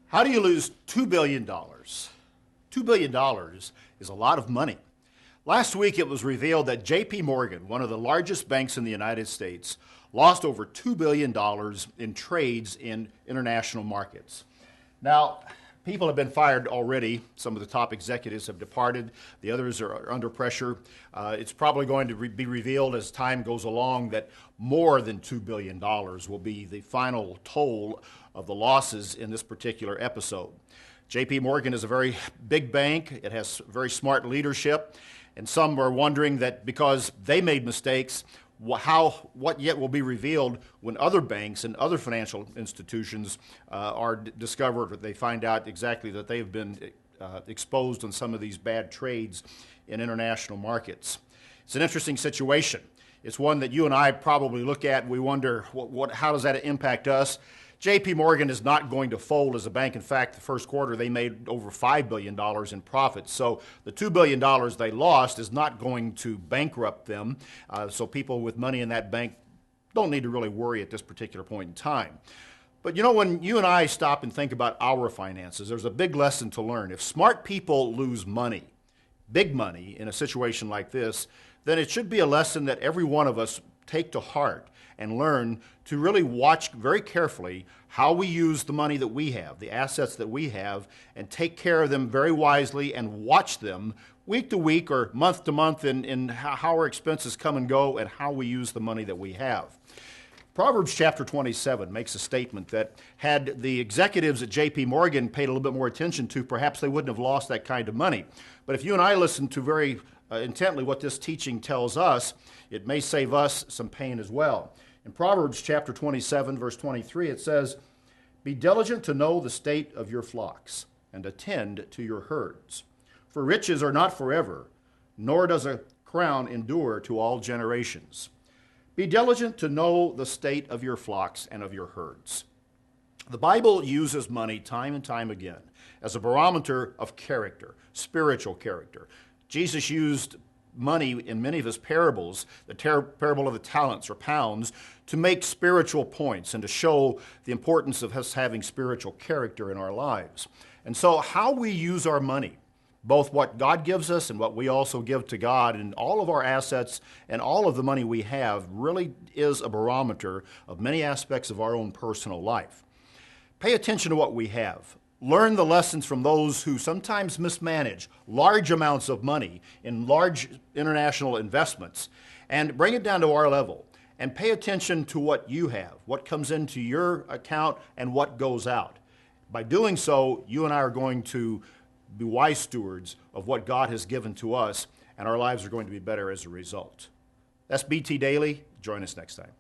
How do you lose $2 billion? $2 billion is a lot of money. Last week it was revealed that JP Morgan, one of the largest banks in the United States, lost over $2 billion in trades in international markets. Now, people have been fired already. Some of the top executives have departed. The others are under pressure. It's probably going to be revealed as time goes along that more than $2 billion will be the final toll of the losses in this particular episode. JP Morgan is a very big bank. It has very smart leadership. And some are wondering that because they made mistakes, what yet will be revealed when other banks and other financial institutions are discovered, or they find out exactly that they've been exposed on some of these bad trades in international markets. It's an interesting situation. It's one that you and I probably look at and we wonder, how does that impact us? JP Morgan is not going to fold as a bank. In fact, the first quarter they made over $5 billion in profits. So the $2 billion they lost is not going to bankrupt them. So people with money in that bank don't need to really worry at this particular point in time. But you know, when you and I stop and think about our finances, there's a big lesson to learn. If smart people lose money, big money, in a situation like this, then it should be a lesson that every one of us take to heart and learn to really watch very carefully how we use the money that we have, the assets that we have, and take care of them very wisely and watch them week to week or month to month in how our expenses come and go and how we use the money that we have. Proverbs chapter 27 makes a statement that had the executives at JP Morgan paid a little bit more attention to, perhaps they wouldn't have lost that kind of money. But if you and I listen to very intently what this teaching tells us, it may save us some pain as well. In Proverbs chapter 27, verse 23, it says, "Be diligent to know the state of your flocks, and attend to your herds. For riches are not forever, nor does a crown endure to all generations. Be diligent to know the state of your flocks and of your herds." The Bible uses money time and time again as a barometer of character, spiritual character. Jesus used money in many of his parables, the parable of the talents or pounds, to make spiritual points and to show the importance of us having spiritual character in our lives. And so how we use our money, both what God gives us and what we also give to God, and all of our assets and all of the money we have, really is a barometer of many aspects of our own personal life. Pay attention to what we have. Learn the lessons from those who sometimes mismanage large amounts of money in large international investments, and bring it down to our level. And pay attention to what you have, what comes into your account and what goes out. By doing so, you and I are going to be wise stewards of what God has given to us, and our lives are going to be better as a result. That's BT Daily. Join us next time.